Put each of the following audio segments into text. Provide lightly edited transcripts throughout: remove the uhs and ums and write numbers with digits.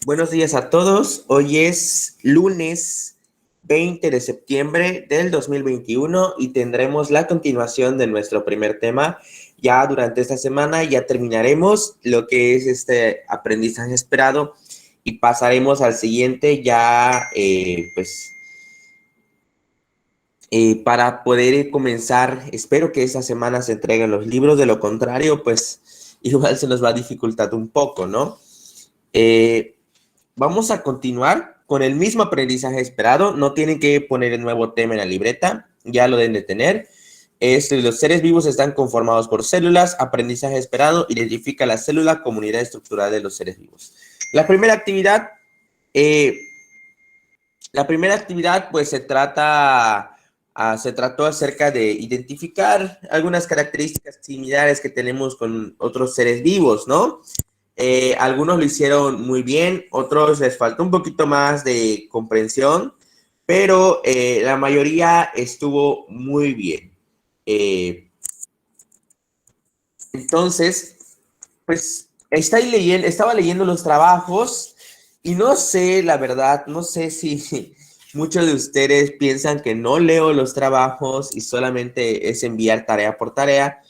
Buenos días a todos. Hoy es lunes 20 de septiembre del 2021 y tendremos la continuación de nuestro primer tema. Ya durante esta semana ya terminaremos lo que es este aprendizaje esperado y pasaremos al siguiente ya para poder comenzar. Espero que esta semana se entreguen los libros, de lo contrario pues igual se nos va a dificultar un poco, ¿no? Vamos a continuar con el mismo aprendizaje esperado. No tienen que poner el nuevo tema en la libreta, ya lo deben de tener. Los seres vivos están conformados por células. Aprendizaje esperado identifica la célula como unidad estructural de los seres vivos. La primera actividad, pues se trató acerca de identificar algunas características similares que tenemos con otros seres vivos, ¿no? Algunos lo hicieron muy bien, otros les faltó un poquito más de comprensión, pero la mayoría estuvo muy bien. Entonces, pues estaba leyendo los trabajos y no sé, la verdad, no sé si muchos de ustedes piensan que no leo los trabajos y solamente es enviar tarea por tarea.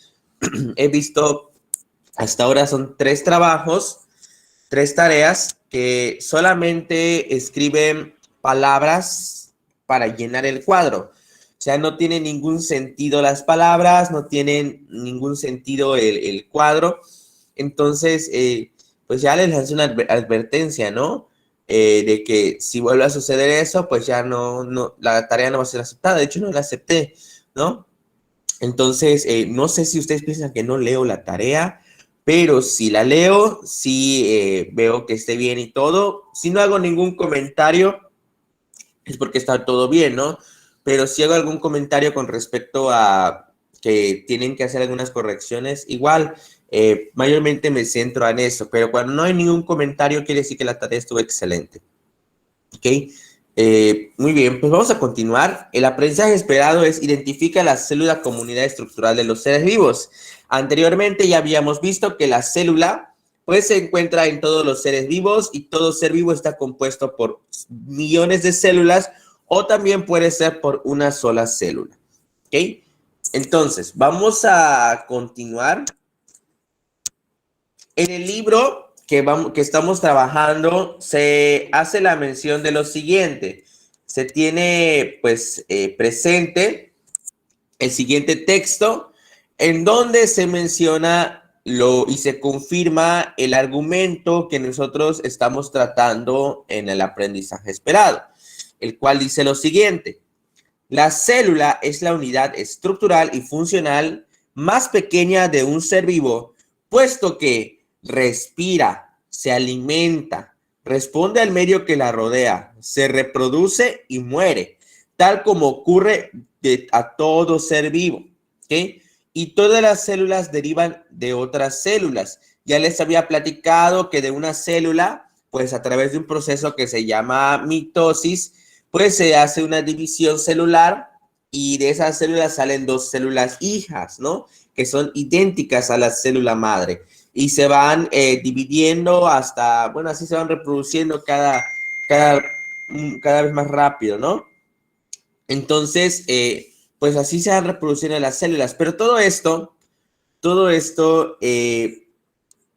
He visto, hasta ahora son 3 trabajos, 3 tareas que solamente escriben palabras para llenar el cuadro. O sea, no tiene ningún sentido las palabras, no tienen ningún sentido el cuadro. Entonces, pues ya les hace una advertencia, ¿no? De que si vuelve a suceder eso, pues ya no, la tarea no va a ser aceptada. De hecho, no la acepté, ¿no? Entonces, no sé si ustedes piensan que no leo la tarea, pero si la leo, sí veo que esté bien y todo. Si no hago ningún comentario, es porque está todo bien, ¿no? Pero si hago algún comentario con respecto a que tienen que hacer algunas correcciones, igual, mayormente me centro en eso, pero cuando no hay ningún comentario, quiere decir que la tarea estuvo excelente. ¿Ok? Muy bien, pues vamos a continuar. El aprendizaje esperado es identifica la célula como unidad estructural de los seres vivos. Anteriormente ya habíamos visto que la célula pues se encuentra en todos los seres vivos y todo ser vivo está compuesto por millones de células o también puede ser por una sola célula. ¿Ok? Entonces, vamos a continuar. En el libro que estamos trabajando se hace la mención de lo siguiente. Se tiene pues presente el siguiente texto en donde se menciona y se confirma el argumento que nosotros estamos tratando en el aprendizaje esperado, el cual dice lo siguiente. La célula es la unidad estructural y funcional más pequeña de un ser vivo, puesto que respira, se alimenta, responde al medio que la rodea, se reproduce y muere, tal como ocurre a todo ser vivo. ¿Okay? Y todas las células derivan de otras células. Ya les había platicado que de una célula, pues a través de un proceso que se llama mitosis, pues se hace una división celular y de esas células salen 2 células hijas, ¿no? Que son idénticas a la célula madre y se van dividiendo hasta, bueno, así se van reproduciendo cada vez más rápido, ¿no? Entonces, pues así se van reproduciendo las células, pero todo esto,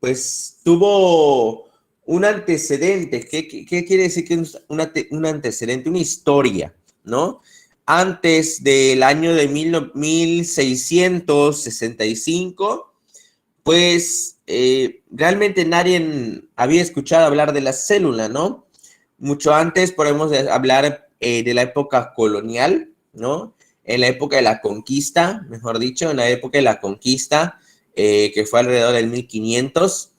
pues tuvo un antecedente. ¿Qué quiere decir que un antecedente? Una historia, ¿no? Antes del año de 1665, pues realmente nadie había escuchado hablar de la célula, ¿no? Mucho antes podemos hablar de la época colonial, ¿no? En la época de la conquista, mejor dicho, en la época de la conquista, que fue alrededor del 1500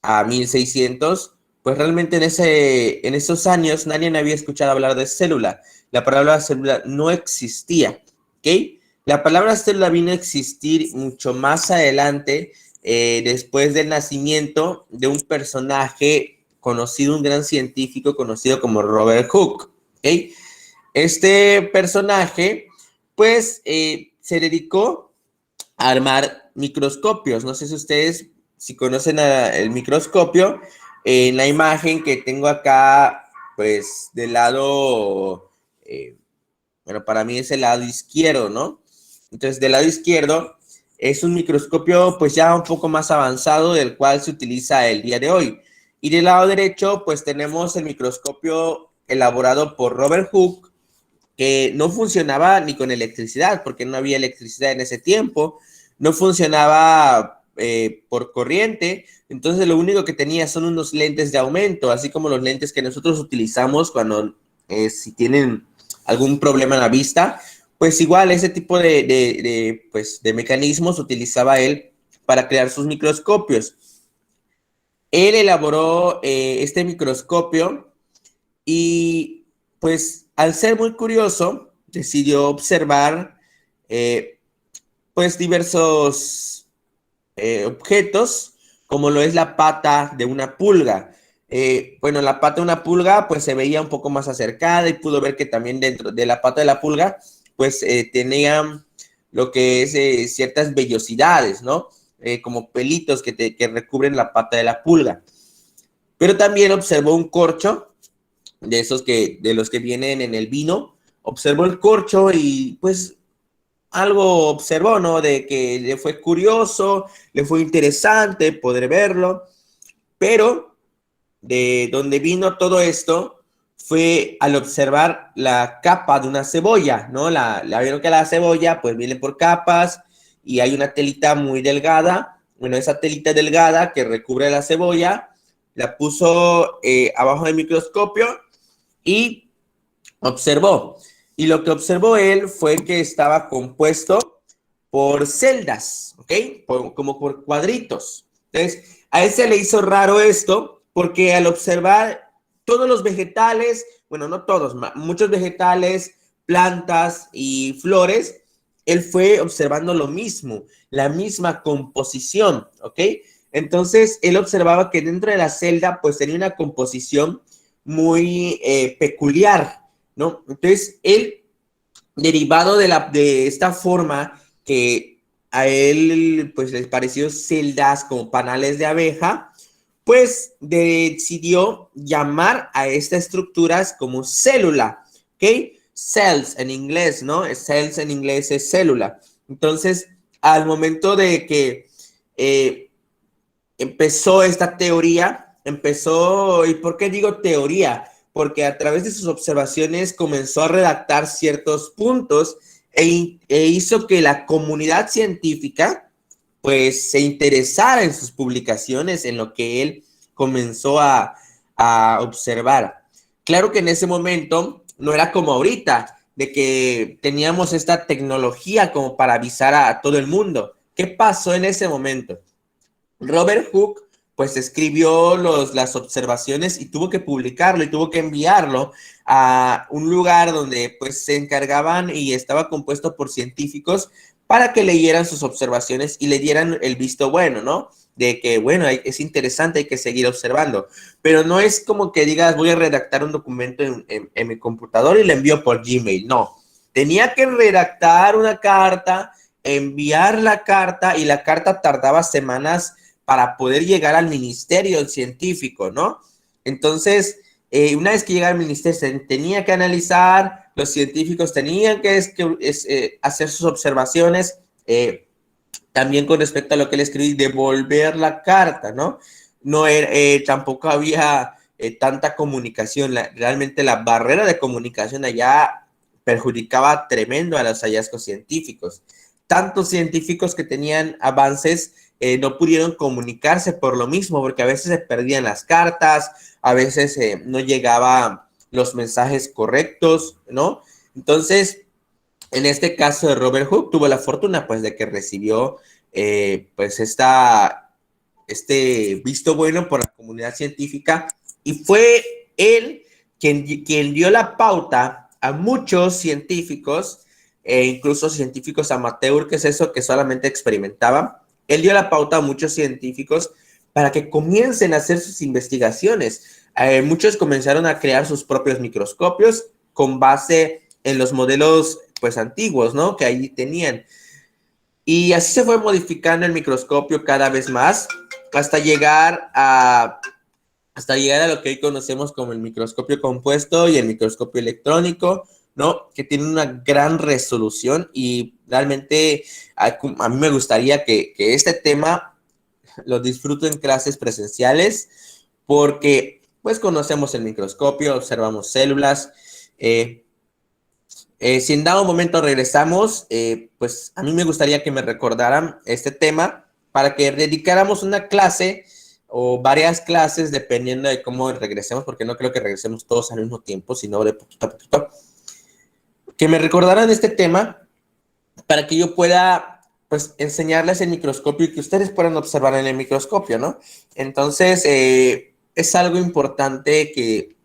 a 1600, pues realmente en esos años nadie había escuchado hablar de célula. La palabra célula no existía, ¿ok? La palabra célula vino a existir mucho más adelante, después del nacimiento de un personaje conocido, un gran científico conocido como Robert Hooke, ¿ok? Este personaje, pues, se dedicó a armar microscopios. No sé si ustedes, si conocen el microscopio, en la imagen que tengo acá, pues del lado, bueno, para mí es el lado izquierdo, ¿no? Entonces, del lado izquierdo es un microscopio pues ya un poco más avanzado del cual se utiliza el día de hoy. Y del lado derecho pues tenemos el microscopio elaborado por Robert Hooke, que no funcionaba ni con electricidad, porque no había electricidad en ese tiempo, no funcionaba por corriente, entonces lo único que tenía son unos lentes de aumento, así como los lentes que nosotros utilizamos cuando si tienen algún problema en la vista, pues igual ese tipo pues, de mecanismos utilizaba él para crear sus microscopios. Él elaboró este microscopio y pues al ser muy curioso, decidió observar pues diversos objetos, como lo es la pata de una pulga. Bueno, la pata de una pulga pues se veía un poco más acercada y pudo ver que también dentro de la pata de la pulga pues tenía lo que es ciertas vellosidades, ¿no? Como pelitos que recubren la pata de la pulga. Pero también observó un corcho de esos de los que vienen en el vino, observó el corcho y pues algo observó, ¿no? De que le fue curioso, le fue interesante poder verlo, pero de donde vino todo esto fue al observar la capa de una cebolla, ¿no? La vieron que la cebolla pues viene por capas y hay una telita muy delgada, bueno, esa telita delgada que recubre la cebolla, la puso abajo del microscopio y observó. Y lo que observó él fue que estaba compuesto por celdas, ¿ok? Como por cuadritos. Entonces, a él se le hizo raro esto porque al observar todos los vegetales, bueno, no todos, muchos vegetales, plantas y flores, él fue observando lo mismo, la misma composición, ¿ok? Entonces, él observaba que dentro de la celda, pues tenía una composición muy peculiar, ¿no? Entonces, él, derivado de esta forma que a él, pues, les pareció celdas como panales de abeja, pues, decidió llamar a estas estructuras como célula, ¿ok? Cells en inglés, ¿no? Cells en inglés es célula. Entonces, al momento de que empezó esta teoría, ¿y por qué digo teoría? Porque a través de sus observaciones comenzó a redactar ciertos puntos e hizo que la comunidad científica pues se interesara en sus publicaciones, en lo que él comenzó a observar. Claro que en ese momento no era como ahorita, de que teníamos esta tecnología como para avisar a todo el mundo. ¿Qué pasó en ese momento? Robert Hooke pues escribió las observaciones y tuvo que publicarlo y tuvo que enviarlo a un lugar donde pues se encargaban y estaba compuesto por científicos para que leyeran sus observaciones y le dieran el visto bueno, ¿no? De que, bueno, es interesante, hay que seguir observando. Pero no es como que digas, voy a redactar un documento en mi computador y lo envío por Gmail. No, tenía que redactar una carta, enviar la carta y la carta tardaba semanas para poder llegar al ministerio científico, ¿no? Entonces, una vez que llegara al ministerio, se tenía que analizar, los científicos tenían que hacer sus observaciones, también con respecto a lo que le escribí, devolver la carta, ¿no? No era, tampoco había tanta comunicación, realmente la barrera de comunicación allá perjudicaba tremendo a los hallazgos científicos. Tantos científicos que tenían avances no pudieron comunicarse por lo mismo, porque a veces se perdían las cartas, a veces no llegaban los mensajes correctos, ¿no? Entonces, en este caso de Robert Hooke, tuvo la fortuna, pues, de que recibió, pues, este visto bueno por la comunidad científica y fue él quien dio la pauta a muchos científicos, incluso científicos amateur, que es eso que solamente experimentaban. Él dio la pauta a muchos científicos para que comiencen a hacer sus investigaciones. Muchos comenzaron a crear sus propios microscopios con base en los modelos pues antiguos, ¿no? Que ahí tenían. Y así se fue modificando el microscopio cada vez más hasta llegar hasta llegar a lo que hoy conocemos como el microscopio compuesto y el microscopio electrónico, ¿no? Que tienen una gran resolución y realmente a mí me gustaría que este tema lo disfruto en clases presenciales porque pues conocemos el microscopio, observamos células. Si en dado momento regresamos, pues a mí me gustaría que me recordaran este tema para que dedicáramos una clase o varias clases dependiendo de cómo regresemos, porque no creo que regresemos todos al mismo tiempo, sino de poquito a poquito. Que me recordaran este tema para que yo pueda, pues, enseñarles el microscopio y que ustedes puedan observar en el microscopio, ¿no? Entonces, es algo importante que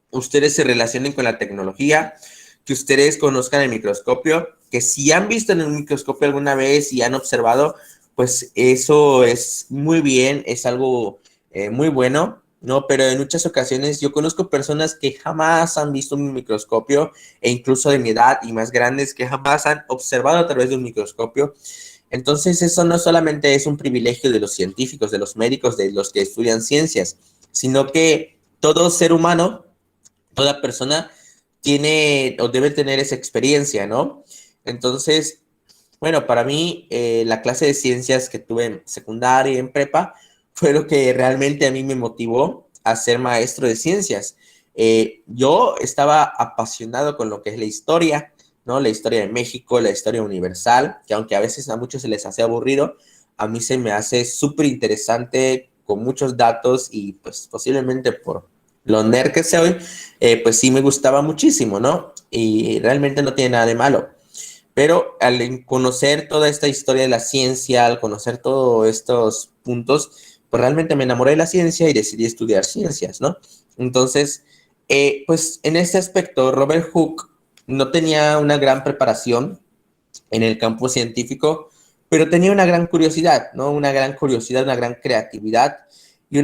ustedes se relacionen con la tecnología, que ustedes conozcan el microscopio, que si han visto en un microscopio alguna vez y han observado, pues eso es muy bien, es algo muy bueno, ¿no? Pero en muchas ocasiones yo conozco personas que jamás han visto un microscopio e incluso de mi edad y más grandes que jamás han observado a través de un microscopio. Entonces eso no solamente es un privilegio de los científicos, de los médicos, de los que estudian ciencias, sino que todo ser humano, toda persona tiene o debe tener esa experiencia, ¿no? Entonces, bueno, para mí la clase de ciencias que tuve en secundaria y en prepa fue lo que realmente a mí me motivó a ser maestro de ciencias. Yo estaba apasionado con lo que es la historia, ¿no? La historia de México, la historia universal, que aunque a veces a muchos se les hace aburrido, a mí se me hace súper interesante con muchos datos y pues posiblemente por lo nerd que soy, pues sí me gustaba muchísimo, ¿no? Y realmente no tiene nada de malo. Pero al conocer toda esta historia de la ciencia, al conocer todos estos puntos, pues realmente me enamoré de la ciencia y decidí estudiar ciencias, ¿no? Entonces, pues en este aspecto, Robert Hooke no tenía una gran preparación en el campo científico, pero tenía una gran curiosidad, ¿no? Una gran curiosidad, una gran creatividad y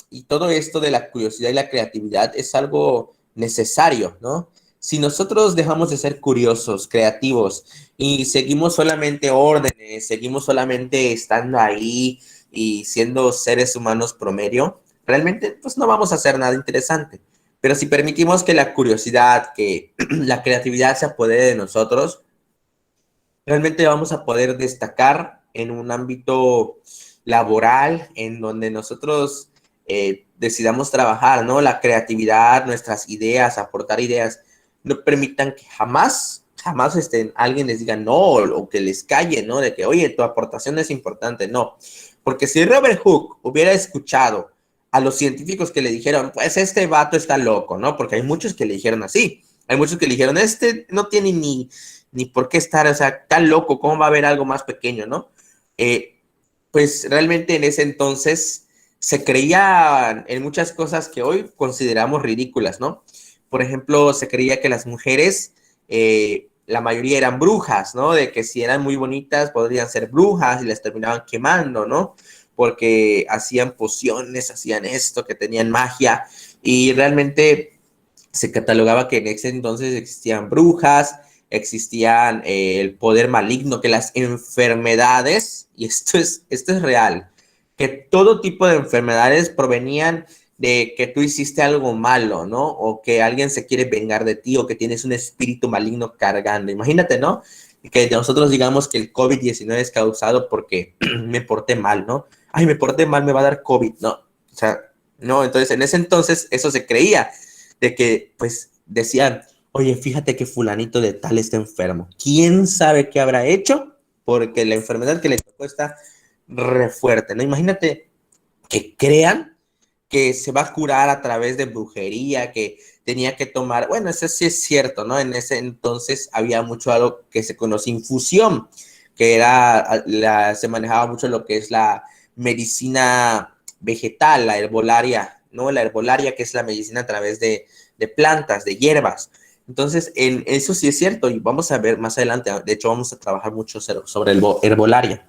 y todo esto de la curiosidad y la creatividad es algo necesario, ¿no? Si nosotros dejamos de ser curiosos, creativos y seguimos solamente órdenes, seguimos solamente estando ahí y siendo seres humanos promedio, realmente pues no vamos a hacer nada interesante. Pero si permitimos que la curiosidad, que la creatividad se apodere de nosotros, realmente vamos a poder destacar en un ámbito laboral en donde nosotros decidamos trabajar, ¿no? La creatividad, nuestras ideas, aportar ideas, no permitan que jamás alguien les diga no o que les calle, ¿no? De que, oye, tu aportación es importante, no. Porque si Robert Hooke hubiera escuchado a los científicos que le dijeron, pues este vato está loco, ¿no? Porque hay muchos que le dijeron así. Hay muchos que le dijeron, este no tiene ni por qué estar, o sea, tan loco, ¿cómo va a haber algo más pequeño, no? Pues realmente en ese entonces se creía en muchas cosas que hoy consideramos ridículas, ¿no? Por ejemplo, se creía que las mujeres, la mayoría eran brujas, ¿no? De que si eran muy bonitas podrían ser brujas y las terminaban quemando, ¿no? Porque hacían pociones, hacían esto, que tenían magia y realmente se catalogaba que en ese entonces existían brujas, existían el poder maligno, que las enfermedades, y esto es real, que todo tipo de enfermedades provenían de que tú hiciste algo malo, ¿no? O que alguien se quiere vengar de ti o que tienes un espíritu maligno cargando. Imagínate, ¿no? Que nosotros digamos que el COVID-19 es causado porque me porté mal, ¿no? Ay, me porté mal, me va a dar COVID, ¿no? O sea, no, entonces en ese entonces eso se creía, de que pues decían, oye, fíjate que fulanito de tal está enfermo. ¿Quién sabe qué habrá hecho? Porque la enfermedad que le tocó está re fuerte, ¿no? Imagínate que crean que se va a curar a través de brujería, que tenía que tomar, bueno, eso sí es cierto, ¿no? En ese entonces había mucho algo que se conoce infusión, que se manejaba mucho lo que es la medicina vegetal, la herbolaria, ¿no? La herbolaria que es la medicina a través de plantas, de hierbas. Entonces, eso sí es cierto y vamos a ver más adelante, de hecho vamos a trabajar mucho sobre el herbolaria.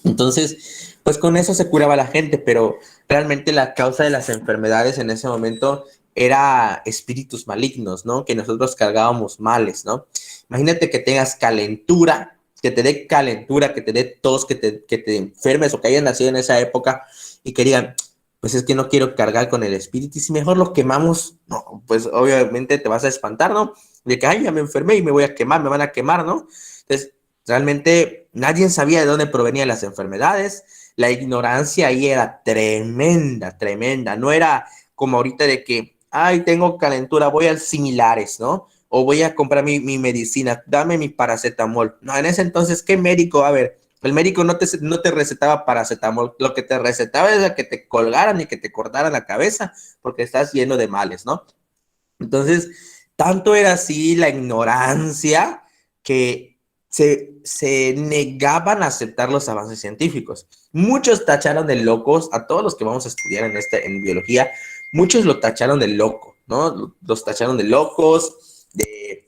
Entonces, pues con eso se curaba la gente, pero realmente la causa de las enfermedades en ese momento era espíritus malignos, ¿no? Que nosotros cargábamos males, ¿no? Imagínate que tengas calentura, que te dé calentura, que te dé tos, que te enfermes o que hayas nacido en esa época y que digan, pues es que no quiero cargar con el espíritu y si mejor lo quemamos, no, pues obviamente te vas a espantar, ¿no? De que, ay, ya me enfermé y me voy a quemar, me van a quemar, ¿no? Entonces, realmente nadie sabía de dónde provenían las enfermedades, la ignorancia ahí era tremenda, tremenda, no era como ahorita de que, ay, tengo calentura, voy al similares, ¿no? O voy a comprar mi medicina, dame mi paracetamol. No, en ese entonces, ¿qué médico? A ver, el médico no te recetaba paracetamol, lo que te recetaba era que te colgaran y que te cortaran la cabeza porque estás lleno de males, ¿no? Entonces, tanto era así la ignorancia que se negaban a aceptar los avances científicos. Muchos tacharon de locos, a todos los que vamos a estudiar en biología, muchos lo tacharon de loco, ¿no? Los tacharon de locos, de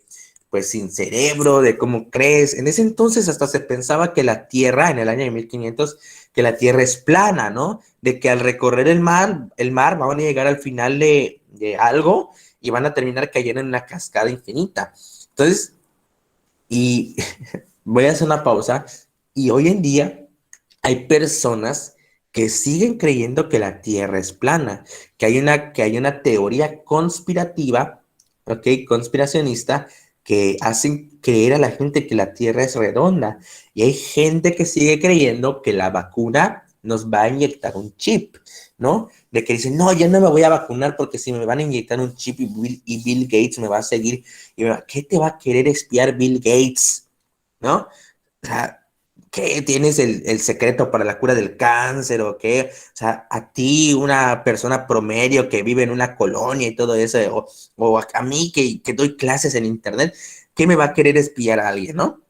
pues sin cerebro, de cómo crees. En ese entonces hasta se pensaba que la Tierra, en el año de 1500, que la Tierra es plana, ¿no? De que al recorrer el mar van a llegar al final de algo y van a terminar cayendo en una cascada infinita. Entonces, y voy a hacer una pausa, y hoy en día hay personas que siguen creyendo que la Tierra es plana, que hay una teoría conspirativa, ¿ok? Conspiracionista, que hacen creer a la gente que la Tierra es redonda. Y hay gente que sigue creyendo que la vacuna nos va a inyectar un chip, ¿no? De que dicen, no, ya no me voy a vacunar porque si me van a inyectar un chip y Bill Gates me va a seguir, y ¿qué te va a querer espiar Bill Gates? ¿No? O sea, ¿qué tienes el secreto para la cura del cáncer o qué? O sea, a ti, una persona promedio que vive en una colonia y todo eso, o a mí que doy clases en internet, ¿qué me va a querer espiar a alguien, no?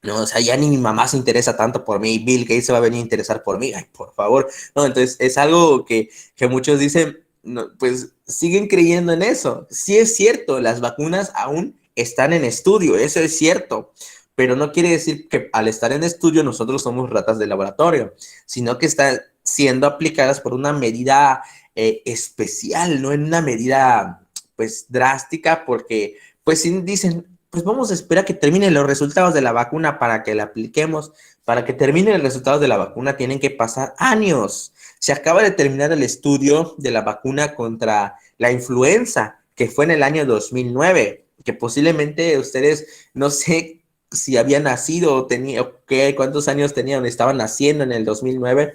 No, o sea, ya ni mi mamá se interesa tanto por mí, Bill Gates se va a venir a interesar por mí, ay, por favor. No, entonces es algo que muchos dicen, no, pues siguen creyendo en eso. Sí es cierto, las vacunas aún están en estudio, eso es cierto, pero no quiere decir que al estar en estudio nosotros somos ratas de laboratorio, sino que están siendo aplicadas por una medida especial, no en una medida pues drástica, porque pues si dicen, pues vamos a esperar que terminen los resultados de la vacuna para que la apliquemos. Para que terminen los resultados de la vacuna tienen que pasar años. Se acaba de terminar el estudio de la vacuna contra la influenza, que fue en el año 2009, que posiblemente ustedes, no sé si habían nacido o tenía, cuántos años tenían, estaban naciendo en el 2009.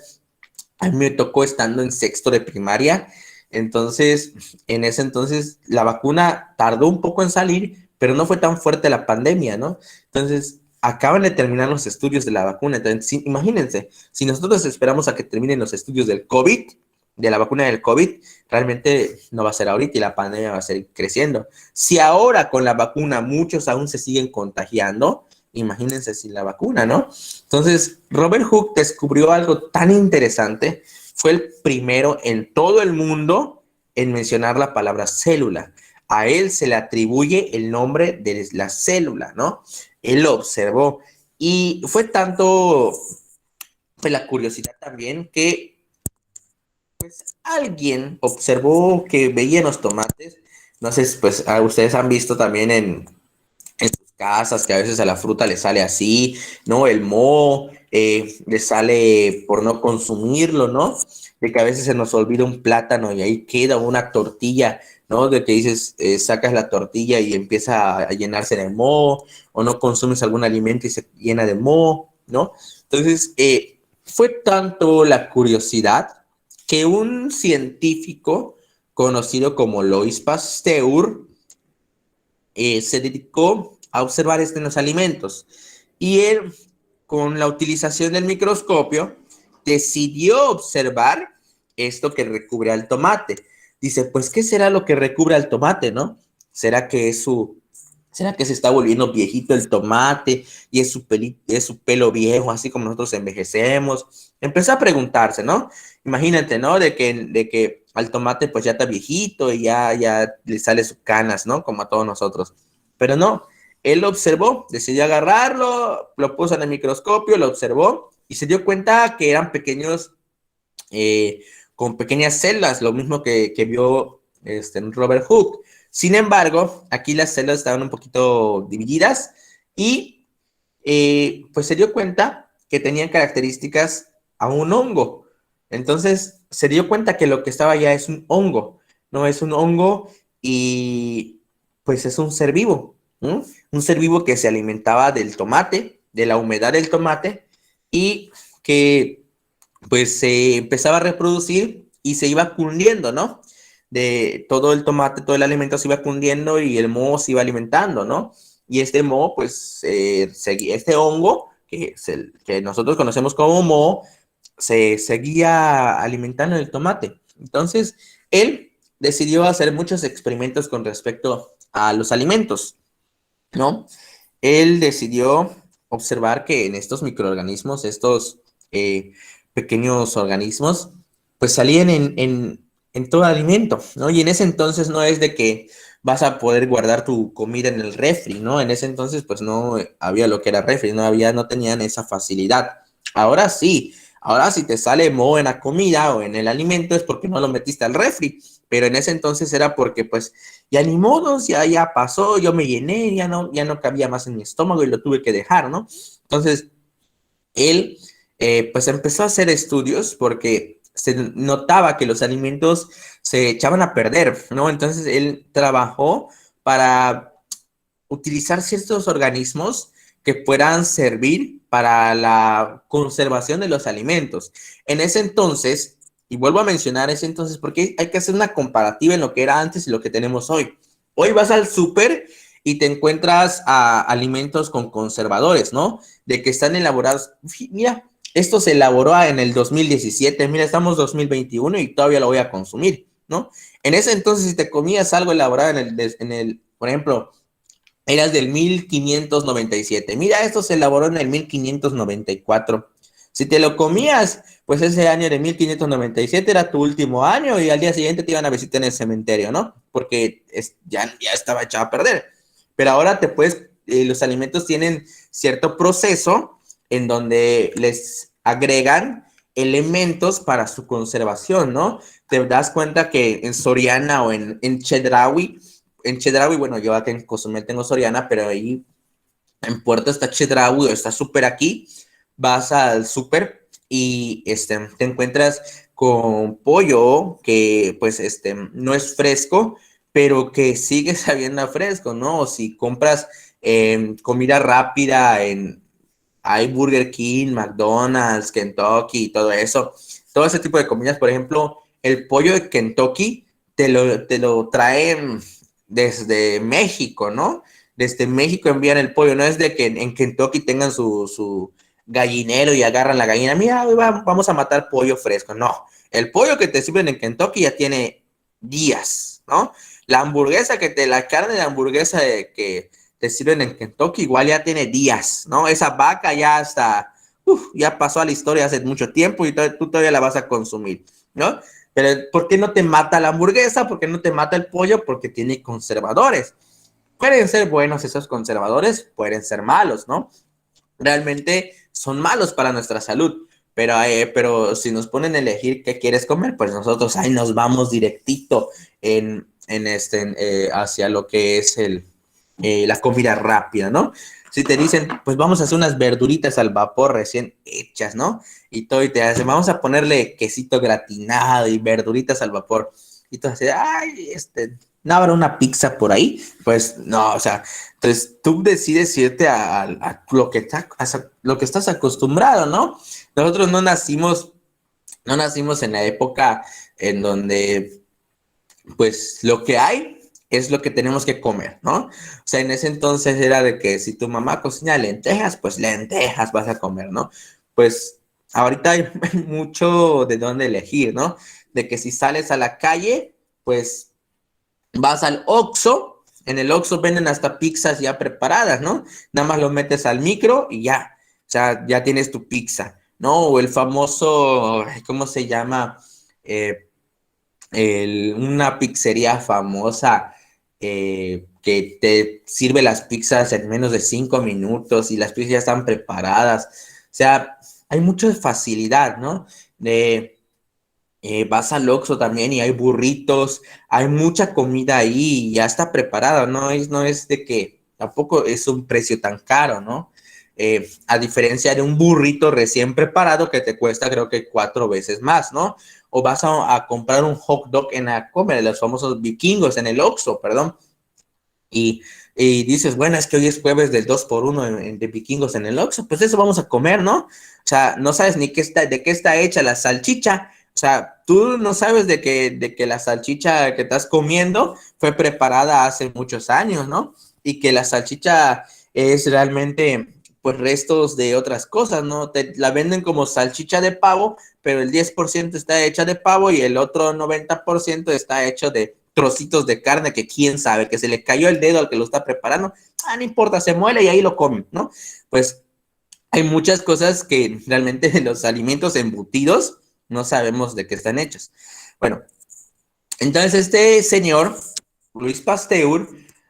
A mí me tocó estando en sexto de primaria. Entonces, en ese entonces, la vacuna tardó un poco en salir, pero no fue tan fuerte la pandemia, ¿no? Entonces, acaban de terminar los estudios de la vacuna. Entonces, imagínense, si nosotros esperamos a que terminen los estudios del COVID, de la vacuna del COVID, realmente no va a ser ahorita y la pandemia va a seguir creciendo. Si ahora con la vacuna muchos aún se siguen contagiando, imagínense sin la vacuna, ¿no? Entonces, Robert Hooke descubrió algo tan interesante, fue el primero en todo el mundo en mencionar la palabra célula. A él se le atribuye el nombre de la célula, ¿no? Él lo observó y fue tanto pues, la curiosidad también que pues alguien observó que veía los tomates, no sé, pues ustedes han visto también en sus casas, que a veces a la fruta le sale así, ¿no? El moho, le sale por no consumirlo, ¿no? De que a veces se nos olvida un plátano y ahí queda una tortilla, ¿no? De que dices, sacas la tortilla y empieza a llenarse de moho, o no consumes algún alimento y se llena de moho, ¿no? Entonces, fue tanto la curiosidad que un científico conocido como Louis Pasteur, se dedicó a observar esto en los alimentos. Y él, con la utilización del microscopio, decidió observar esto que recubre al tomate. Dice, pues, ¿qué será lo que recubre al tomate, no? ¿Será que es ¿Será que se está volviendo viejito el tomate y es su pelo viejo, así como nosotros envejecemos? Empezó a preguntarse, ¿no? Imagínate, ¿no? De que al tomate pues ya está viejito y ya le sale sus canas, ¿no? Como a todos nosotros. Pero no, él lo observó, decidió agarrarlo, lo puso en el microscopio, lo observó y se dio cuenta que eran pequeños, con pequeñas células, lo mismo que vio Robert Hooke. Sin embargo, aquí las células estaban un poquito divididas y pues se dio cuenta que tenían características a un hongo. Entonces, se dio cuenta que lo que estaba allá es un hongo, ¿no? Es un hongo y pues es un ser vivo, ¿no? Un ser vivo que se alimentaba del tomate, de la humedad del tomate y que pues se empezaba a reproducir y se iba cundiendo, ¿no? De todo el tomate, todo el alimento se iba cundiendo y el moho se iba alimentando, ¿no? Y este moho, pues, este hongo, que nosotros conocemos como moho, se seguía alimentando el tomate. Entonces, él decidió hacer muchos experimentos con respecto a los alimentos, ¿no? Él decidió observar que en estos microorganismos, estos pequeños organismos, pues salían en todo alimento, ¿no? Y en ese entonces no es de que vas a poder guardar tu comida en el refri, ¿no? En ese entonces pues no había lo que era refri, no tenían esa facilidad. Ahora sí, ahora si te sale moho en la comida o en el alimento es porque no lo metiste al refri, pero en ese entonces era porque pues ya ni modos, ya pasó, yo me llené, ya no cabía más en mi estómago y lo tuve que dejar, ¿no? Entonces, él pues empezó a hacer estudios porque se notaba que los alimentos se echaban a perder, ¿no? Entonces, él trabajó para utilizar ciertos organismos que puedan servir para la conservación de los alimentos. En ese entonces, y vuelvo a mencionar ese entonces porque hay que hacer una comparativa en lo que era antes y lo que tenemos hoy. Hoy vas al súper y te encuentras a alimentos con conservadores, ¿no? De que están elaborados. Mira, esto se elaboró en el 2017, mira, estamos 2021 y todavía lo voy a consumir, ¿no? En ese entonces, si te comías algo elaborado por ejemplo, eras del 1597. Mira, esto se elaboró en el 1594. Si te lo comías, pues ese año de 1597 era tu último año y al día siguiente te iban a visitar en el cementerio, ¿no? Porque ya estaba echado a perder. Pero ahora los alimentos tienen cierto proceso en donde les agregan elementos para su conservación, ¿no? Te das cuenta que en Soriana o en Chedraui, bueno, yo aquí en Cozumel tengo Soriana, pero ahí en Puerto está Chedraui, está súper aquí, vas al súper y te encuentras con pollo que pues no es fresco, pero que sigue sabiendo a fresco, ¿no? O si compras comida rápida hay Burger King, McDonald's, Kentucky, todo ese tipo de comidas, por ejemplo, el pollo de Kentucky te lo traen desde México, ¿no? Desde México envían el pollo, no es de que en Kentucky tengan su gallinero y agarran la gallina, mira, vamos a matar pollo fresco, no, el pollo que te sirven en Kentucky ya tiene días, ¿no? La carne de hamburguesa que te sirven en Kentucky igual ya tiene días, ¿no? Esa vaca ya pasó a la historia hace mucho tiempo y tú todavía la vas a consumir, ¿no? Pero ¿por qué no te mata la hamburguesa? ¿Por qué no te mata el pollo? Porque tiene conservadores. Pueden ser buenos esos conservadores, pueden ser malos, ¿no? Realmente son malos para nuestra salud. Pero si nos ponen a elegir qué quieres comer, pues nosotros ahí nos vamos directito hacia lo que es la comida rápida, ¿no? Si te dicen, pues vamos a hacer unas verduritas al vapor recién hechas, ¿no? Y te hacen, vamos a ponerle quesito gratinado y verduritas al vapor. Y tú haces, ay, ¿no habrá una pizza por ahí? Pues no, o sea, entonces tú decides irte a lo que estás acostumbrado, ¿no? Nosotros no nacimos en la época en donde, pues, lo que hay es lo que tenemos que comer, ¿no? O sea, en ese entonces era de que si tu mamá cocina lentejas, pues lentejas vas a comer, ¿no? Pues ahorita hay mucho de dónde elegir, ¿no? De que si sales a la calle, pues vas al Oxxo, en el Oxxo venden hasta pizzas ya preparadas, ¿no? Nada más lo metes al micro y ya, o sea, ya tienes tu pizza, ¿no? O el famoso, ¿cómo se llama? Eh, una pizzería famosa que te sirve las pizzas en menos de 5 minutos y las pizzas ya están preparadas. O sea, hay mucha facilidad, ¿no? Vas al Oxxo también y hay burritos, hay mucha comida ahí y ya está preparada, no es de que tampoco es un precio tan caro, ¿no? a diferencia de un burrito recién preparado que te cuesta creo que 4 veces más, ¿no? O vas a comprar un hot dog en la Comer, los famosos vikingos, en el Oxxo, perdón, y, y dices, bueno, es que hoy es jueves del 2 por 1 de vikingos en el Oxxo, pues eso vamos a comer, ¿no? O sea, no sabes ni de qué está hecha la salchicha. O sea, tú no sabes de que la salchicha que estás comiendo fue preparada hace muchos años, ¿no? Y que la salchicha es realmente, pues, restos de otras cosas, ¿no? Te la venden como salchicha de pavo, pero el 10% está hecha de pavo y el otro 90% está hecho de trocitos de carne que quién sabe, que se le cayó el dedo al que lo está preparando. No importa, se muele y ahí lo comen, ¿no? Pues hay muchas cosas que realmente los alimentos embutidos no sabemos de qué están hechos. Bueno, entonces este señor, Luis Pasteur,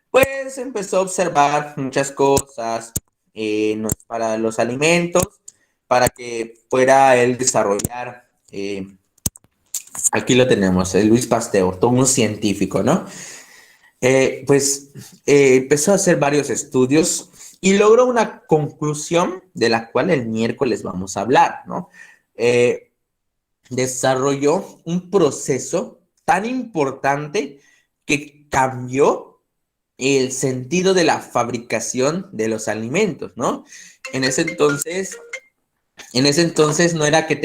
pues empezó a observar muchas cosas para los alimentos, para que pueda él desarrollar, aquí lo tenemos, Luis Pasteur, todo un científico, ¿no? Empezó a hacer varios estudios y logró una conclusión de la cual el miércoles vamos a hablar, ¿no? Eh, Desarrolló un proceso tan importante que cambió el sentido de la fabricación de los alimentos, ¿no? En ese entonces, en ese entonces no era que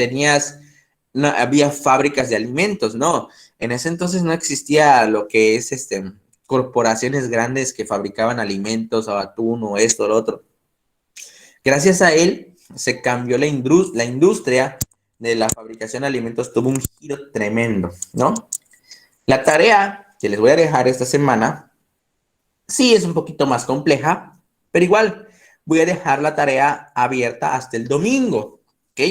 no había fábricas de alimentos, no. En ese entonces no existía lo que es corporaciones grandes que fabricaban alimentos o atún o esto o lo otro. Gracias a él se cambió la industria de la fabricación de alimentos, tuvo un giro tremendo, ¿no? La tarea que les voy a dejar esta semana, sí es un poquito más compleja, pero igual voy a dejar la tarea abierta hasta el domingo, ¿ok?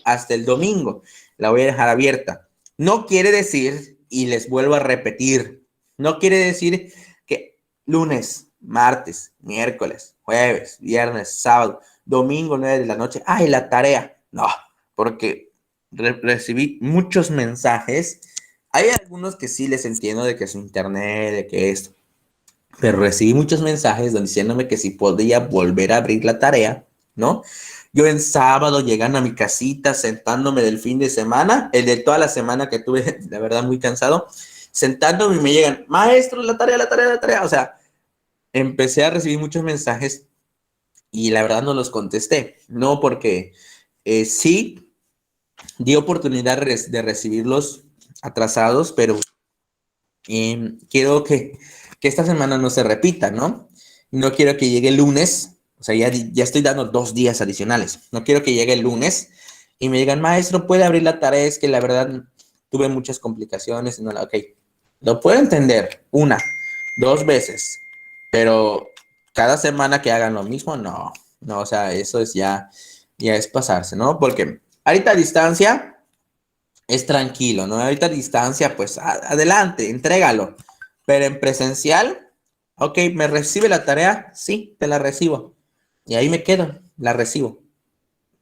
Hasta el domingo la voy a dejar abierta. No quiere decir, y les vuelvo a repetir, no quiere decir que lunes, martes, miércoles, jueves, viernes, sábado, domingo, 9 de la noche, ¡ay, la tarea! No, porque recibí muchos mensajes. Hay algunos que sí les entiendo de que es internet, de que esto, pero recibí muchos mensajes diciéndome que si podía volver a abrir la tarea, ¿no? Yo en sábado llegando a mi casita, sentándome del fin de semana, el de toda la semana que tuve, la verdad, muy cansado, sentándome y me llegan, maestro, la tarea, la tarea, la tarea. O sea, empecé a recibir muchos mensajes y la verdad no los contesté, no porque sí di oportunidad de recibirlos atrasados, pero quiero que esta semana no se repita, ¿no? No quiero que llegue el lunes, o sea, ya estoy dando 2 días adicionales. No quiero que llegue el lunes y me digan, maestro, ¿puede abrir la tarea? Es que la verdad tuve muchas complicaciones. Y no ok, lo puedo entender 1, 2 veces, pero cada semana que hagan lo mismo, no. No, o sea, eso es ya es pasarse, ¿no? Porque ahorita a distancia es tranquilo, ¿no? Ahorita a distancia, pues adelante, entrégalo. Pero en presencial, ok, ¿me recibe la tarea? Sí, te la recibo. Y ahí me quedo, la recibo.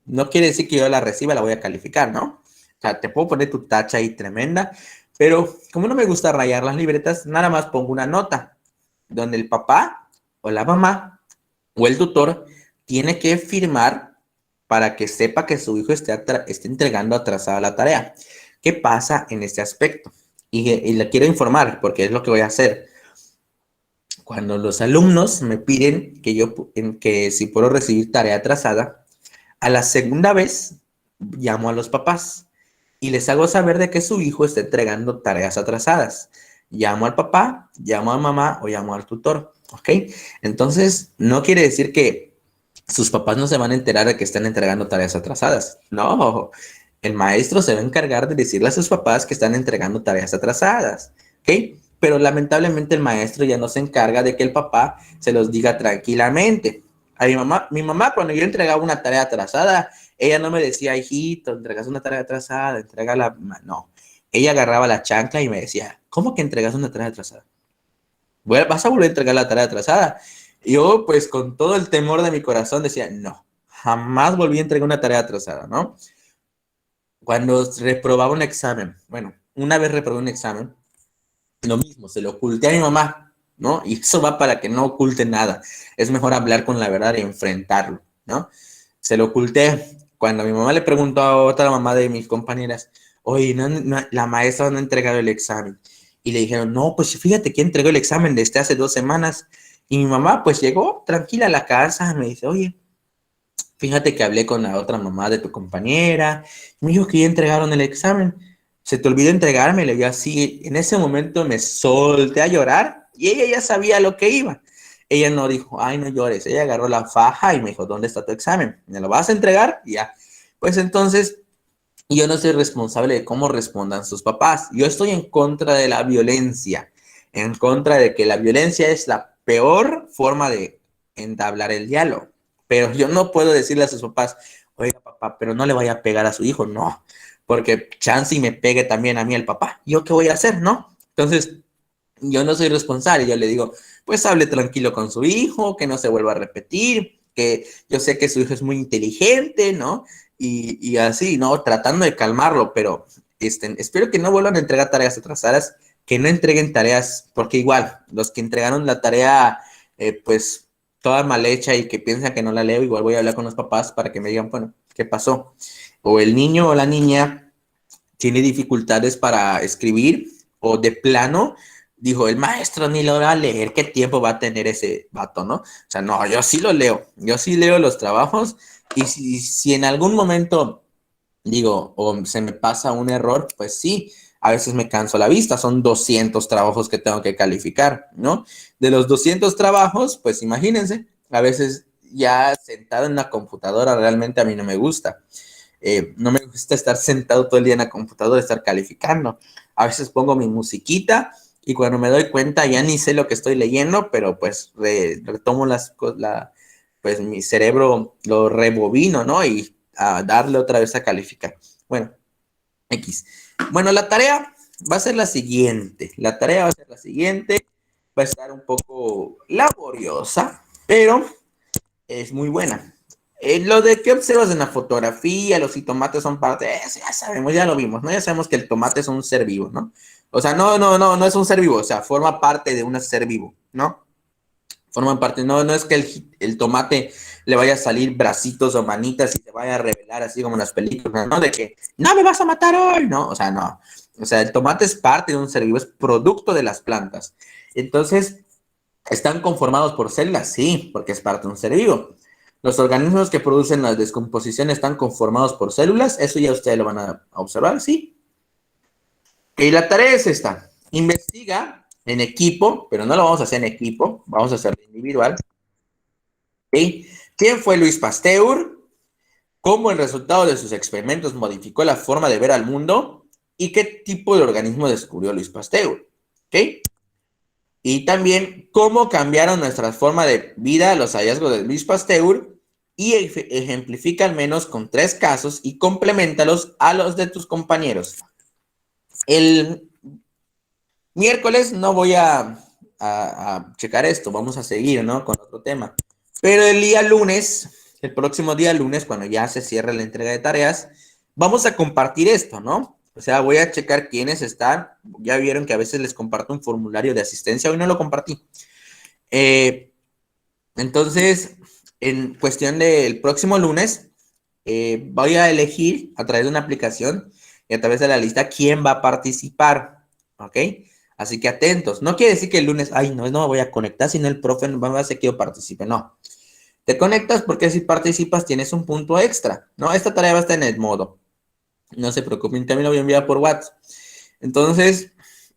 No quiere decir que yo la reciba, la voy a calificar, ¿no? O sea, te puedo poner tu tacha ahí tremenda, pero como no me gusta rayar las libretas, nada más pongo una nota donde el papá o la mamá o el tutor tiene que firmar para que sepa que su hijo esté entregando atrasada la tarea. ¿Qué pasa en este aspecto? Y le quiero informar porque es lo que voy a hacer. Cuando los alumnos me piden que si puedo recibir tarea atrasada, a la segunda vez llamo a los papás y les hago saber de que su hijo está entregando tareas atrasadas. Llamo al papá, llamo a mamá o llamo al tutor, ¿ok? Entonces, no quiere decir que sus papás no se van a enterar de que están entregando tareas atrasadas. No, el maestro se va a encargar de decirle a sus papás que están entregando tareas atrasadas, ¿ok? Pero lamentablemente el maestro ya no se encarga de que el papá se los diga tranquilamente. A mi mamá cuando yo entregaba una tarea atrasada, ella no me decía, hijito, entregas una tarea atrasada, entrégala. No, ella agarraba la chancla y me decía, ¿cómo que entregas una tarea atrasada? ¿Vas a volver a entregar la tarea atrasada? Y yo, pues, con todo el temor de mi corazón, decía, no, jamás volví a entregar una tarea atrasada, ¿no? Cuando reprobaba un examen, bueno, una vez reprobé un examen, lo mismo, se lo oculté a mi mamá, ¿no? Y eso va para que no oculte nada. Es mejor hablar con la verdad y enfrentarlo, ¿no? Se lo oculté. Cuando mi mamá le preguntó a otra mamá de mis compañeras, oye, la maestra no ha entregado el examen. Y le dijeron, no, pues fíjate que entregó el examen desde hace 2 semanas. Y mi mamá pues llegó tranquila a la casa, me dice, oye, fíjate que hablé con la otra mamá de tu compañera, me dijo que ya entregaron el examen. Se te olvidó entregármelo. Y así, en ese momento me solté a llorar y ella ya sabía lo que iba. Ella no dijo, ay, no llores. Ella agarró la faja y me dijo, ¿dónde está tu examen? ¿Me lo vas a entregar? Y ya. Pues entonces, yo no soy responsable de cómo respondan sus papás. Yo estoy en contra de la violencia, en contra de que la violencia es la peor forma de entablar el diálogo. Pero yo no puedo decirle a sus papás, oiga papá, pero no le vaya a pegar a su hijo, no, porque chance y me pegue también a mí el papá. ¿Yo qué voy a hacer, no? Entonces, yo no soy responsable, yo le digo, pues hable tranquilo con su hijo, que no se vuelva a repetir, que yo sé que su hijo es muy inteligente, ¿no? Y así, ¿no? Tratando de calmarlo, pero espero que no vuelvan a entregar tareas atrasadas, que no entreguen tareas, porque igual, los que entregaron la tarea, pues toda mal hecha y que piensan que no la leo, igual voy a hablar con los papás para que me digan, bueno, ¿qué pasó? O el niño o la niña tiene dificultades para escribir o de plano dijo, el maestro ni lo va a leer, ¿qué tiempo va a tener ese vato, no? O sea, no, yo sí lo leo, yo sí leo los trabajos y si en algún momento digo, o se me pasa un error, pues sí, a veces me canso la vista, son 200 trabajos que tengo que calificar, ¿no? De los 200 trabajos, pues imagínense, a veces ya sentado en la computadora realmente a mí no me gusta. No me gusta estar sentado todo el día en la computadora, estar calificando. A veces pongo mi musiquita y cuando me doy cuenta ya ni sé lo que estoy leyendo, pero pues retomo pues mi cerebro lo rebobino, ¿no? Y a darle otra vez a calificar. Bueno, X. Bueno, la tarea va a ser la siguiente. La tarea va a ser la siguiente. Va a estar un poco laboriosa, pero es muy buena. Lo de qué observas en la fotografía, los jitomates son parte, eso ya sabemos, ya lo vimos, ¿no? Ya sabemos que el tomate es un ser vivo, ¿no? O sea, no es un ser vivo, o sea, forma parte de un ser vivo, ¿no? Forman parte, no es que el tomate le vaya a salir bracitos o manitas y se vaya a revelar así como en las películas, ¿no? De que, no me vas a matar hoy, ¿no? O sea, no. O sea, el tomate es parte de un ser vivo, es producto de las plantas. Entonces, ¿están conformados por células? Sí, porque es parte de un ser vivo. Los organismos que producen la descomposición están conformados por células, eso ya ustedes lo van a observar, sí. Y la tarea es esta, investiga en equipo, pero no lo vamos a hacer en equipo, vamos a hacerlo individual. ¿Sí? ¿Quién fue Luis Pasteur? ¿Cómo el resultado de sus experimentos modificó la forma de ver al mundo? ¿Y qué tipo de organismo descubrió Luis Pasteur? ¿Ok? Y también, ¿cómo cambiaron nuestra forma de vida los hallazgos de Luis Pasteur? Y ejemplifica al menos con 3 casos y complementalos a los de tus compañeros. El miércoles no voy a checar esto, vamos a seguir, ¿no? Con otro tema. Pero el día lunes, el próximo día lunes, cuando ya se cierre la entrega de tareas, vamos a compartir esto, ¿no? O sea, voy a checar quiénes están. Ya vieron que a veces les comparto un formulario de asistencia, hoy no lo compartí. Entonces, en cuestión del próximo lunes, voy a elegir a través de una aplicación y a través de la lista quién va a participar, ¿ok? Así que atentos. No quiere decir que el lunes, ay, no me voy a conectar, sino el profe no va a hacer que yo participe, no. Te conectas porque si participas tienes un punto extra, ¿no? Esta tarea va a estar en el modo. No se preocupen, también lo voy a enviar por WhatsApp. Entonces,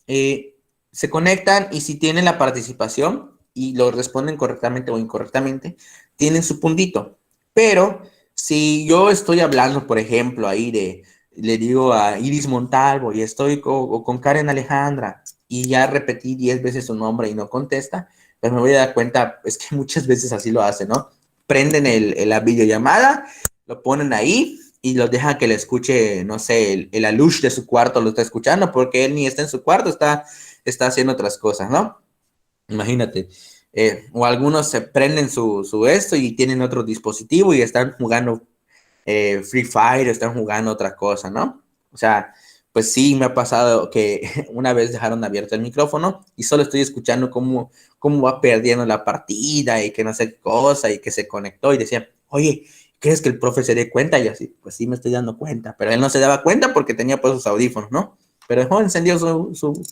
se conectan y si tienen la participación y lo responden correctamente o incorrectamente, tienen su puntito. Pero si yo estoy hablando, por ejemplo, le digo a Iris Montalvo y estoy con Karen Alejandra y ya repetí 10 veces su nombre y no contesta, pues me voy a dar cuenta, es que muchas veces así lo hacen, ¿no? Prenden la videollamada, lo ponen ahí y lo dejan que le escuche, no sé, el alush de su cuarto lo está escuchando porque él ni está en su cuarto, está haciendo otras cosas, ¿no? Imagínate. O algunos se prenden su esto y tienen otro dispositivo y están jugando Free Fire, están jugando otra cosa, ¿no? O sea, pues sí, me ha pasado que una vez dejaron abierto el micrófono y solo estoy escuchando cómo va perdiendo la partida y que no sé qué cosa y que se conectó y decía, oye, ¿crees que el profe se dé cuenta? Y así, pues sí me estoy dando cuenta, pero él no se daba cuenta porque tenía pues sus audífonos, ¿no? Pero dejó encendido su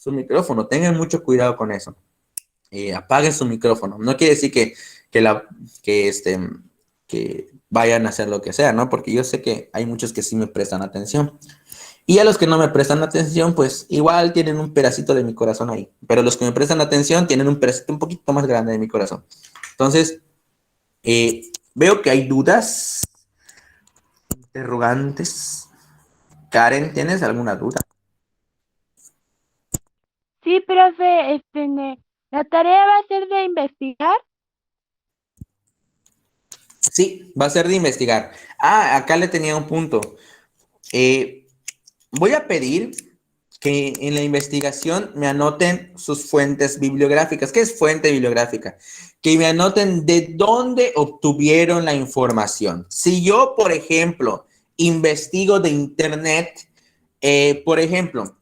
micrófono, tengan mucho cuidado con eso. Apaguen su micrófono. No quiere decir que, la, que, este, que vayan a hacer lo que sea, ¿no? Porque yo sé que hay muchos que sí me prestan atención. Y a los que no me prestan atención, pues igual tienen un pedacito de mi corazón ahí. Pero los que me prestan atención tienen un pedacito un poquito más grande de mi corazón. Entonces, veo que hay dudas, interrogantes. Karen, ¿tienes alguna duda? Sí, profe, la tarea va a ser de investigar. Sí, va a ser de investigar. Acá le tenía un punto. Eh, Voy a pedir que en la investigación me anoten sus fuentes bibliográficas. ¿Qué es fuente bibliográfica? Que me anoten de dónde obtuvieron la información. Si yo, por ejemplo, investigo de internet, por ejemplo,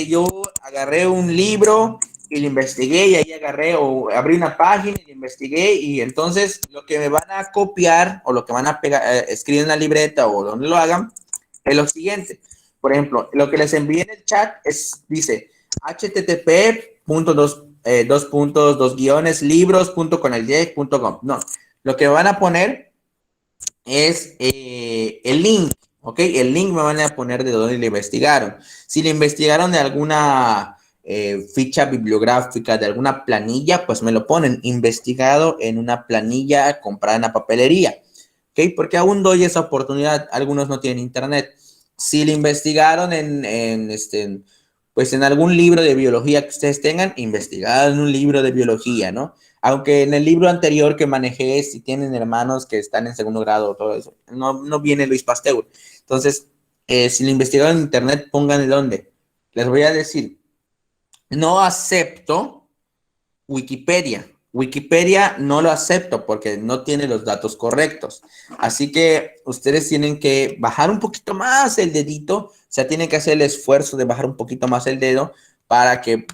yo agarré un libro y lo investigué y ahí agarré o abrí una página y lo investigué y entonces lo que me van a copiar o lo que van a pegar, escribir en la libreta o donde lo hagan, es lo siguiente. Por ejemplo, lo que les envié en el chat dice http://libros.com. No, lo que van a poner es el link, ¿ok? El link me van a poner de dónde le investigaron. Si le investigaron de alguna ficha bibliográfica, de alguna planilla, pues me lo ponen investigado en una planilla comprada en la papelería, ¿ok? Porque aún doy esa oportunidad, algunos no tienen internet. Si le investigaron pues en algún libro de biología que ustedes tengan, investigado en un libro de biología, ¿no? Aunque en el libro anterior que manejé, si tienen hermanos que están en segundo grado, todo eso, no viene Luis Pasteur. Entonces, si lo investigaron en internet, pónganle dónde. Les voy a decir, no acepto Wikipedia. Wikipedia no lo acepto porque no tiene los datos correctos. Así que ustedes tienen que bajar un poquito más el dedito, o sea, tienen que hacer el esfuerzo de bajar un poquito más el dedo para que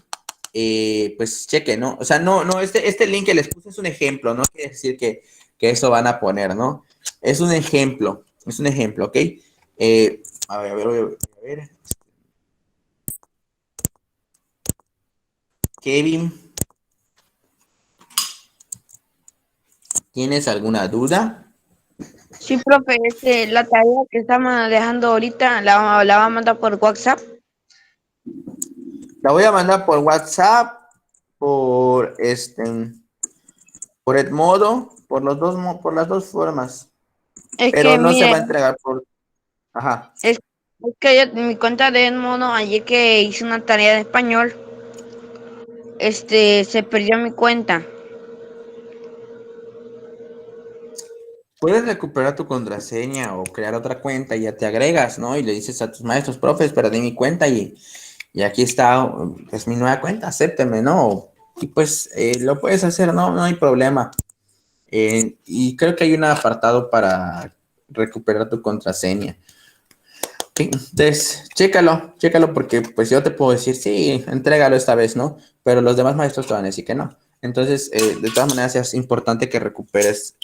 pues cheque, ¿no? O sea, este link que les puse es un ejemplo, no quiere decir que eso van a poner, ¿no? Es un ejemplo, ¿ok? A ver. Kevin, ¿tienes alguna duda? Sí, profe, la tarea que estamos dejando ahorita la va a mandar por WhatsApp. La voy a mandar por WhatsApp, por por Edmodo, por las dos formas, Es pero que, no se mire, va a entregar por, ajá. es que mi cuenta de Edmodo, ayer que hice una tarea de español, se perdió mi cuenta. Puedes recuperar tu contraseña o crear otra cuenta y ya te agregas, ¿no? Y le dices a tus maestros, profes, perdí mi cuenta y aquí está, es mi nueva cuenta, acépteme, ¿no? Y pues lo puedes hacer, no hay problema. Y creo que hay un apartado para recuperar tu contraseña. Sí, entonces, chécalo porque pues yo te puedo decir, sí, entrégalo esta vez, ¿no? Pero los demás maestros te van a decir que no. Entonces, de todas maneras, es importante que recuperes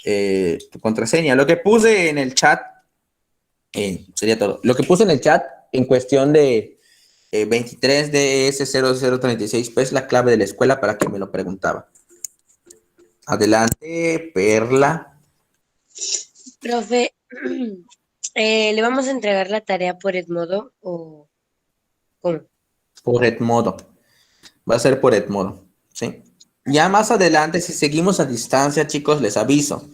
tu contraseña. Lo que puse en el chat, sería todo. Lo que puse en el chat en cuestión de 23DS0036, pues la clave de la escuela para que me lo preguntaba. Adelante, Perla. Profe, ¿le vamos a entregar la tarea por Edmodo o cómo? Por Edmodo. Va a ser por Edmodo, ¿sí? Ya más adelante, si seguimos a distancia, chicos, les aviso.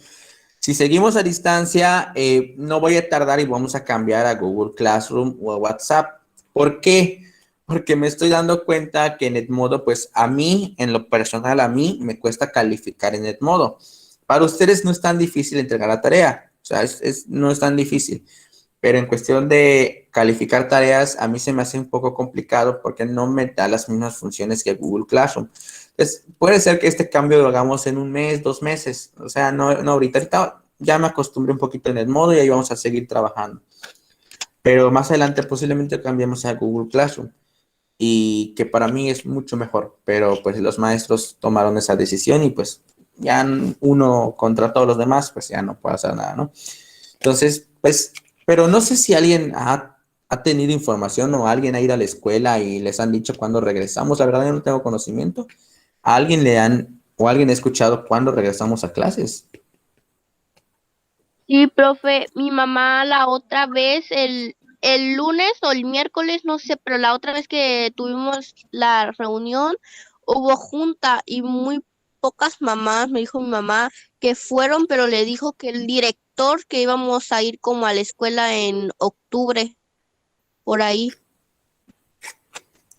Si seguimos a distancia, no voy a tardar y vamos a cambiar a Google Classroom o a WhatsApp. ¿Por qué? Porque me estoy dando cuenta que en Edmodo, pues a mí, en lo personal, a mí me cuesta calificar en Edmodo. Para ustedes no es tan difícil entregar la tarea, o sea, no es tan difícil. Pero en cuestión de calificar tareas, a mí se me hace un poco complicado porque no me da las mismas funciones que Google Classroom. Entonces, puede ser que este cambio lo hagamos en un mes, 2 meses. O sea, no ahorita. Ahorita ya me acostumbré un poquito en el modo y ahí vamos a seguir trabajando. pero más adelante posiblemente cambiemos a Google Classroom y que para mí es mucho mejor, pero pues los maestros tomaron esa decisión y pues ya uno contra todos los demás, pues ya no puede hacer nada, ¿no? Entonces, pues, pero no sé si alguien ha tenido información o alguien ha ido a la escuela y les han dicho cuándo regresamos. La verdad, yo no tengo conocimiento. ¿A alguien le han o alguien ha escuchado cuándo regresamos a clases? Sí, profe, mi mamá la otra vez, el lunes o el miércoles, no sé, pero la otra vez que tuvimos la reunión, hubo junta y muy pocas mamás, me dijo mi mamá, que fueron, pero le dijo que el director que íbamos a ir como a la escuela en octubre, por ahí.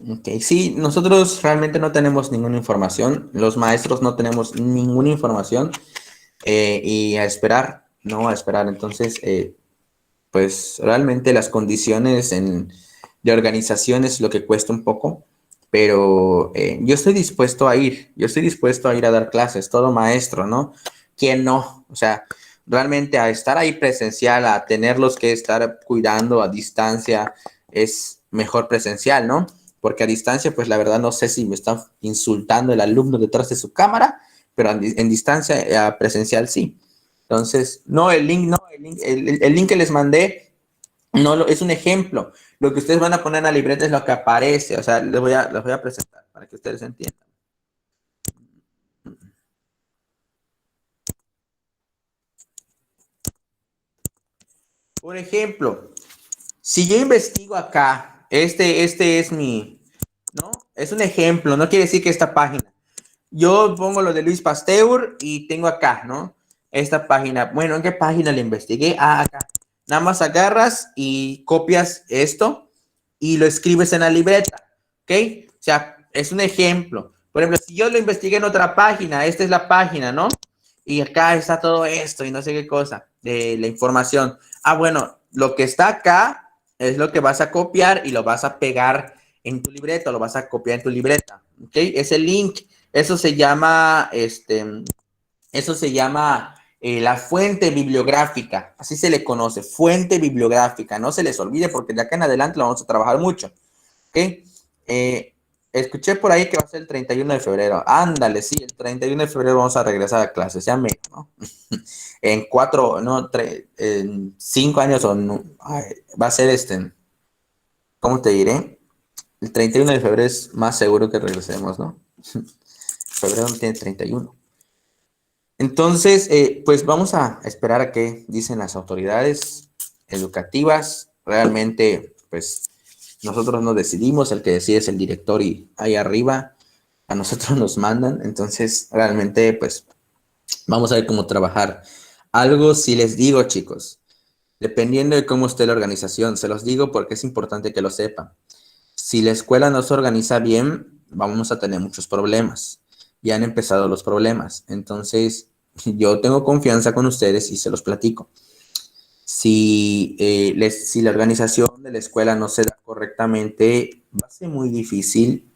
Ok, sí, nosotros realmente no tenemos ninguna información, los maestros no tenemos ninguna información y a esperar, ¿no? A esperar. Entonces, pues realmente las condiciones de organización es lo que cuesta un poco, pero yo estoy dispuesto a ir, yo estoy dispuesto a ir a dar clases, todo maestro, ¿no? ¿Quién no? O sea, realmente a estar ahí presencial, a tenerlos que estar cuidando a distancia, es mejor presencial, ¿no? Porque a distancia, pues la verdad no sé si me están insultando el alumno detrás de su cámara, pero en distancia, presencial sí. Entonces, no, el link, no, el link que les mandé no es un ejemplo. Lo que ustedes van a poner en la libreta es lo que aparece. O sea, les voy a presentar para que ustedes entiendan. Por ejemplo, si yo investigo acá, este es ¿no? Es un ejemplo, no quiere decir que esta página. Yo pongo lo de Luis Pasteur y tengo acá, ¿no? Esta página. Bueno, ¿en qué página le investigué? Ah, acá. Nada más agarras y copias esto y lo escribes en la libreta, ¿ok? O sea, es un ejemplo. Por ejemplo, si yo lo investigué en otra página, esta es la página, ¿no? Y acá está todo esto y no sé qué cosa de la información. Ah, bueno, lo que está acá es lo que vas a copiar y lo vas a pegar en tu libreta, lo vas a copiar en tu libreta, ¿ok? Es el link. Eso se llama, la fuente bibliográfica, así se le conoce, fuente bibliográfica. No se les olvide porque de acá en adelante lo vamos a trabajar mucho, ¿ok? Escuché por ahí que va a ser el 31 de febrero. Ándale, sí, el 31 de febrero vamos a regresar a clases, ya menos, ¿no? En 4, no, en 5 años o no, va a ser ¿cómo te diré? El 31 de febrero es más seguro que regresemos, ¿no? Febrero no tiene 31. Entonces, pues vamos a esperar a qué dicen las autoridades educativas. Realmente, pues nosotros no decidimos, el que decide es el director y ahí arriba a nosotros nos mandan. Entonces, realmente, pues vamos a ver cómo trabajar. Algo sí les digo, chicos, dependiendo de cómo esté la organización, se los digo porque es importante que lo sepan. Si la escuela no se organiza bien, vamos a tener muchos problemas. Ya han empezado los problemas. Entonces, yo tengo confianza con ustedes y se los platico. Si la organización de la escuela no se da correctamente, va a ser muy difícil